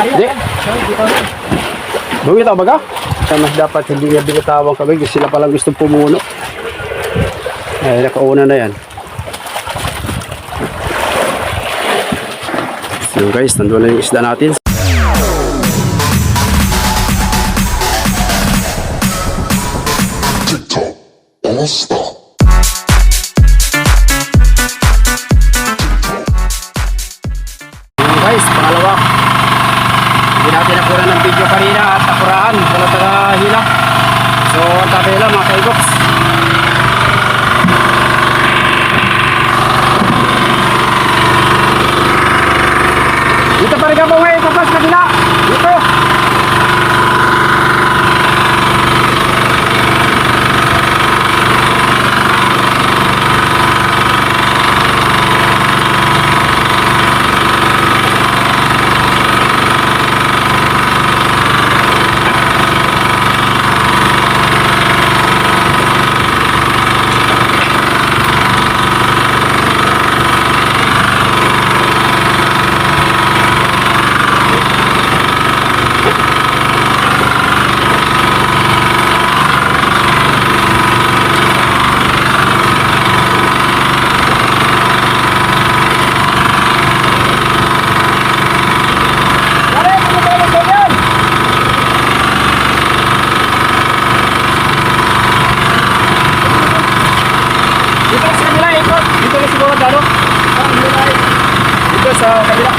Di. Bugit ako baga? Mas dapat hindi nga binatawang kami kasi sila palang gusto pumuno. Ay, nakauna na yan. So guys, nandun na yung isda natin. TikTok All-Star. Guys, pangalawa. Hindi natin nakuha ng video kanina at nakuraan. Wala taga-hila. So, ang tabela mga kaigoks. Dito pa rin ka po ngayon. Kapas na gila. Dito. Dito sa kabila.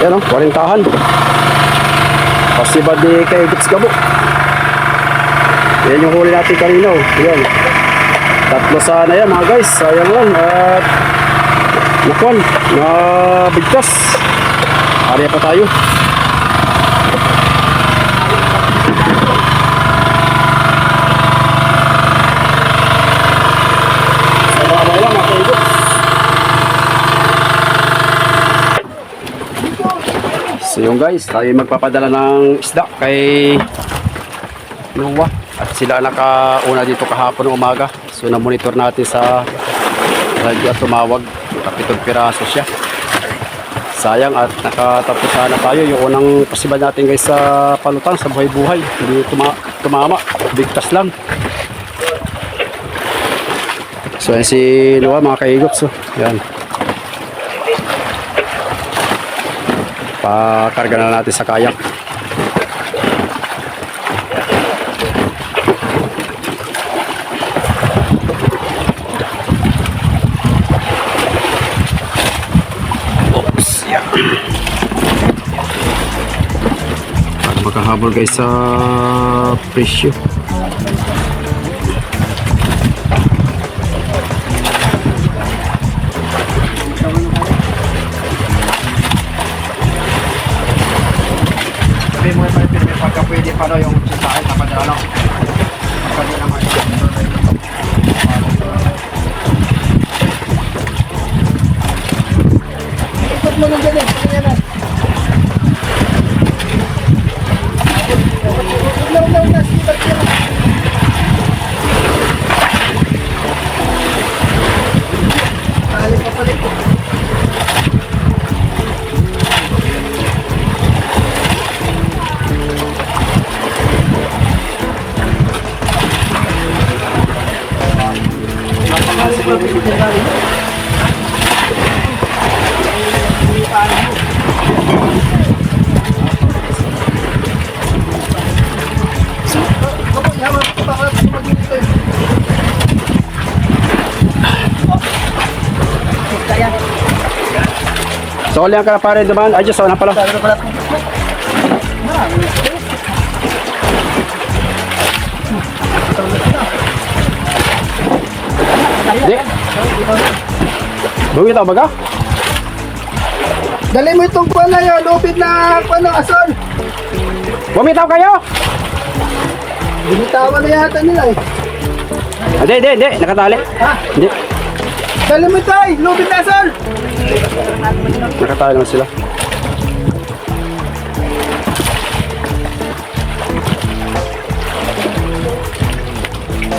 Ayan o, 40. Pasiba di kay Gits Gabo. Yan yung huli natin kanina o. Ayan. 3 sana yan mga guys. Sayang lang. At nakon, nabigtas. Area pa tayo. So yung guys, tayo magpapadala ng isda kay Noah. At sila nakauna dito kahapon ng umaga. So na-monitor natin sa radyo at tumawag. 7 piraso siya. Sayang at nakatapos na tayo. Yung unang pasiba natin guys sa palutang, sa buhay-buhay. Hindi tumama. Bigtas lang. So yan si Noah mga kaigops. So, yan. Pakarga na natin sa kayak. Oops, yeah. Para makahabol guys sa presyo. Pagka pwede pa daw yung sisain na padala lang. Pwede naman. Ikot mo nang ganyan. So, ulihan ka na pare naman. Ay, just na pala. Di. Bumitaw ba ka? Dali mo itong kuwan na yun, lupit na kuwan ng asol. Bumitaw kayo! Binitawan na yata nila eh. Hindi. Nakatali. Ha? Hindi. Dali mo ito eh, lupit na asol. Nakatali naman sila.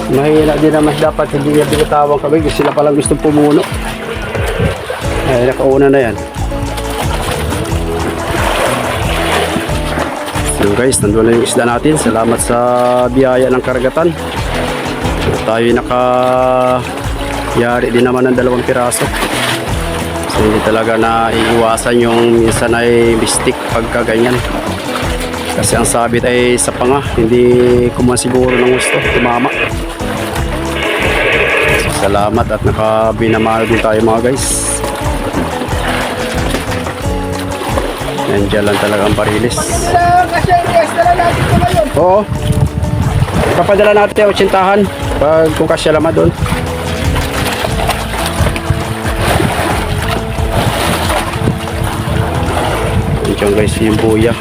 Mahina din naman dapat hindi niya binatawang kami kasi sila palang gustong pumuno. Ay, nakauna na yan. So guys, nandun na yung isda natin. Salamat sa biyaya ng karagatan. Tayo nakayari din naman ng 2 piraso. So hindi talaga na iiwasan yung minsan ay mistake pagka ganyan. Kasi ang sabit ay sa panga, hindi kumasiguro ng gusto, tumama. So, salamat at nakabinamahal din tayo mga guys. Nandiyan lang talaga ang parilis. Kasi extra lang natin ito ngayon. Oo. Papadala natin ang 80 pag kung kasya laman doon. Nandiyan guys yung buya.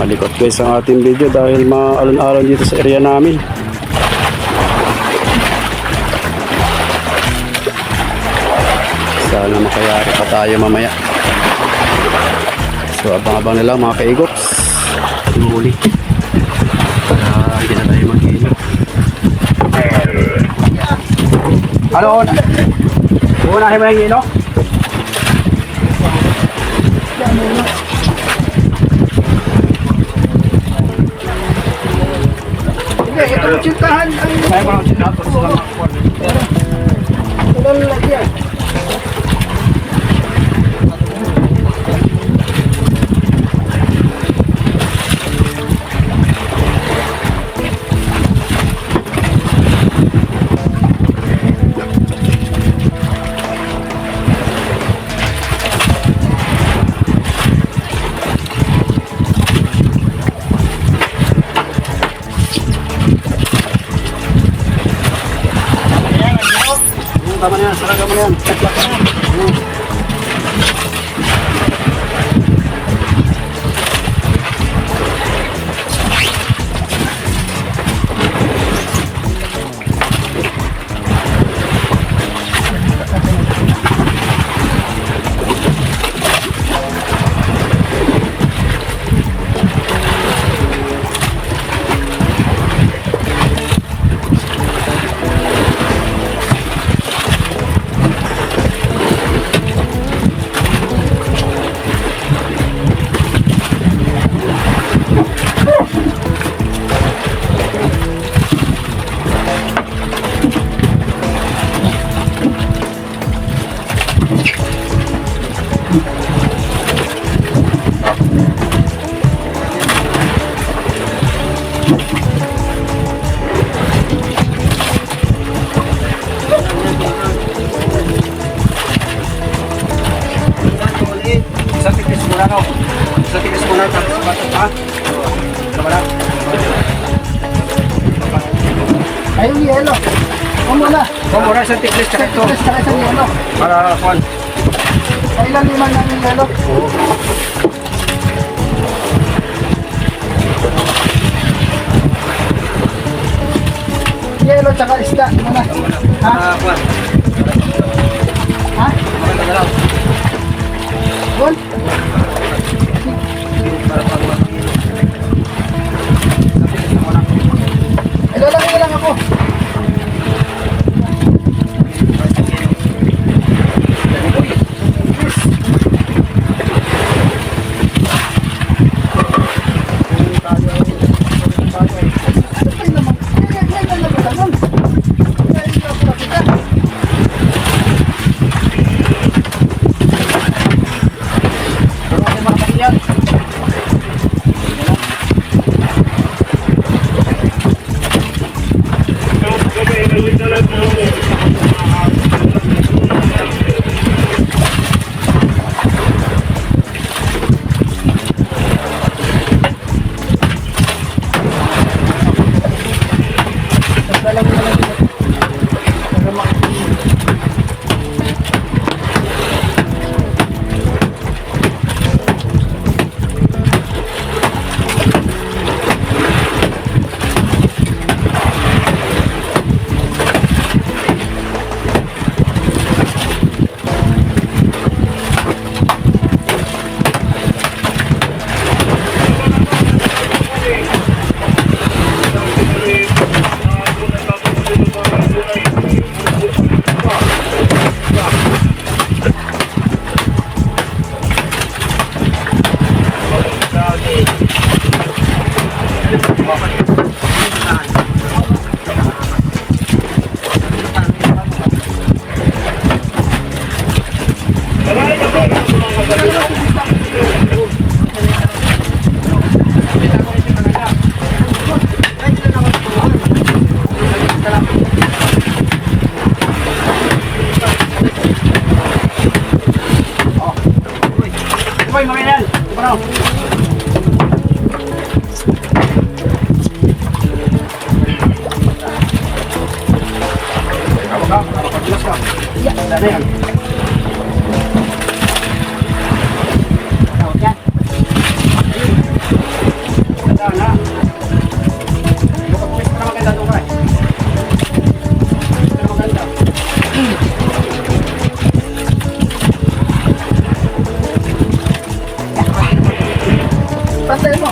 Malikot guys ang ating video dahil maalon-alon dito sa area namin. Sana makayari pa tayo mamaya. So abang-abang na lang mga kaigops. Huli. Para hindi na tayo mag-hilo. Ano? Unahin mo yung hilo? Hindi, itong tsintahan ang Kaya parang sinapos lang. walang lagyan. tama na yan. Sarang mo na yan. Isang tikis muna, no? Isang tikis muna, tapos batok, ha? Tama na. Ay, yung yelo. O muna. Kung muna isang tikis, tsaka ito. Tapos saka isang yelo. Para, kuhan. Kailan liman lang yung yelo? Yelo tsaka isda. Muna. Ha? Para, kuhan. Ha? Maganda ka lang. Bon? Para, kuhan. Ilalagay na lang ako. Ay naman. Ay naman naman. Ay naman kita. Pero kasi mga kapilyan. Ilalagay na lang ito. Para makikita. Boy, mga yan. Parang. Kamu ka? Nakapaglas ka? Yeah. Sana yan. Ganda na. Bukod na maganda doon ka eh. Pero maganda. Pantay mo.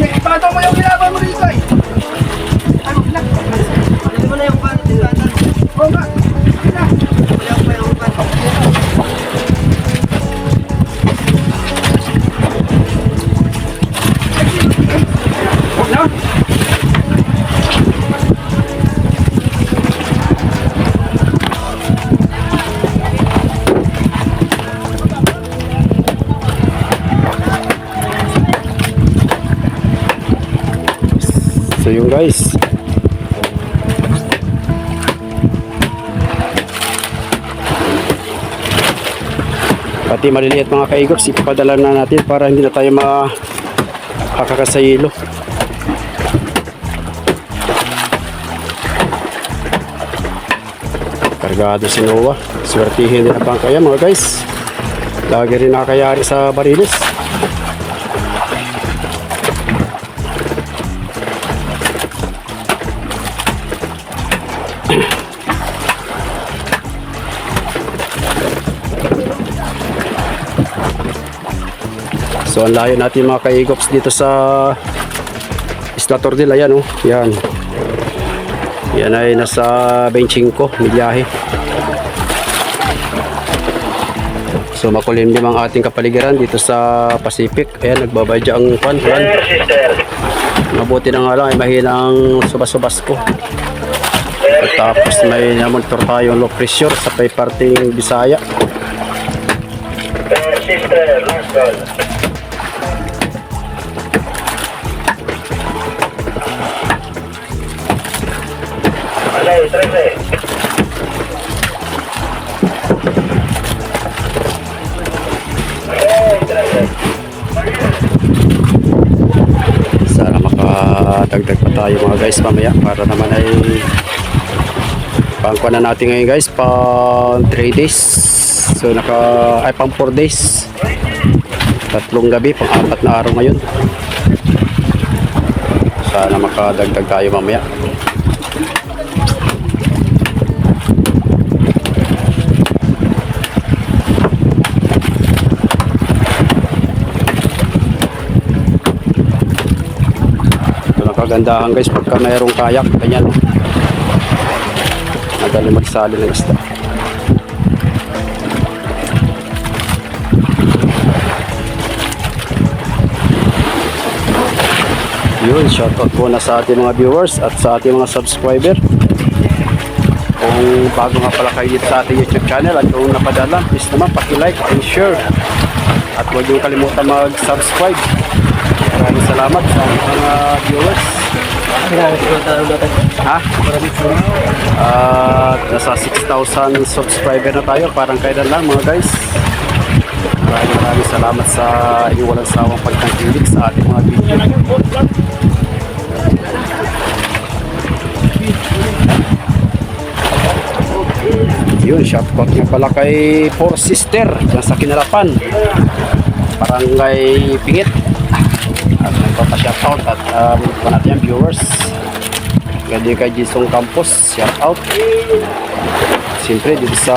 Ipataw mo yung ginagawa mo dito eh. Ano na? Ano mo na yung pan? Oo nga. Ano na? Wala pa yung pan. Huwag na. So yun guys, pati maliliit mga kaigops ipapadala na natin para hindi na tayo makakasayilo. Kargado si Noah. Swertihin din ang bangka yan mga guys. Lagi rin nakakayari sa barilis. So ang layo natin mga kaigops dito sa Isla Tordil. Ayan oh, yan. Yan ay nasa 25 milyahe. So makulimlim ang ating kapaligiran dito sa Pacific. Ayan, nagbabadya ang kwan. Mabuti na nga lang ay mahinang subas-subas ko. At tapos may namonitor tayong low pressure sa may parting Bisaya. Sana makadagdag pa tayo mga guys mamaya para naman ay pangkuha na natin ngayon guys pang 3 days. So pang 4 days, 3 gabi, pang 4 na araw ngayon. Sana makadagdag tayo mamaya. Kagandahan guys pagka mayroong kayak ganyan, madali magsali ng isda. Yun, shoutout po na sa ating mga viewers at sa ating mga subscriber. Kung bago nga pala kayo dito sa ating YouTube channel at kung napadala, please naman paki-like and share at huwag yung kalimutan mag-subscribe. Maraming salamat sa mga viewers. Ha? Nasa 6,000 subscriber na tayo. Parang kailan lang mga guys. Maraming salamat sa inyong walang sawang pagtangkilik sa ating mga video. Yun, shoutout nga pala kay Four Sister sa Kinalapan, Barangay Pingit. At nagpapa-shoutout at mga natin yung viewers. Gadi kay Jisong Campos, shoutout. Siyempre dito sa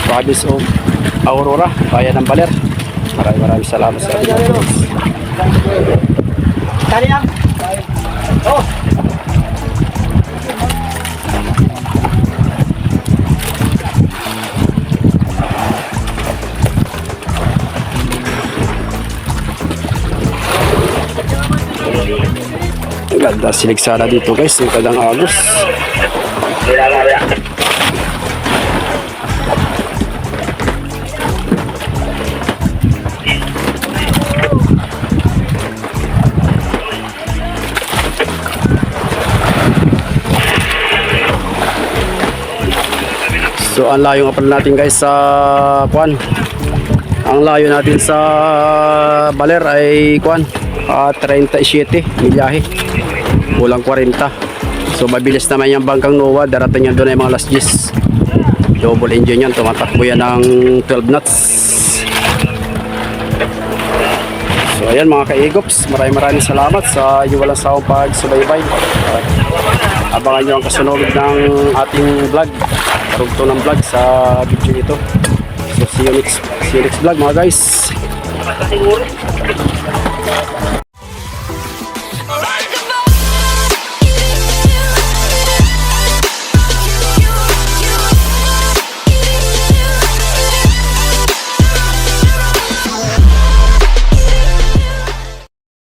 province of Aurora, bayan ng Baler. Maraming salamat sa ating viewers. Tali lang. Oh. Ganda siliksada dito guys, yung kadang agos. So ang layo nga pala natin guys sa kwan. Ang layo natin sa Baler ay kwan, 37 milyahe. Kulang 40. So mabilis naman yung bangkang Noah. Darating yan doon ay mga last G's. Double engine yan. Tumatakbo yan ng 12 knots. So ayan mga kaigops, maraming salamat sa inyong walang sawang pagsubaybay. Abangan nyo ang kasunod ng ating vlog, karugtong ng vlog sa video ito. So see you next vlog mga guys.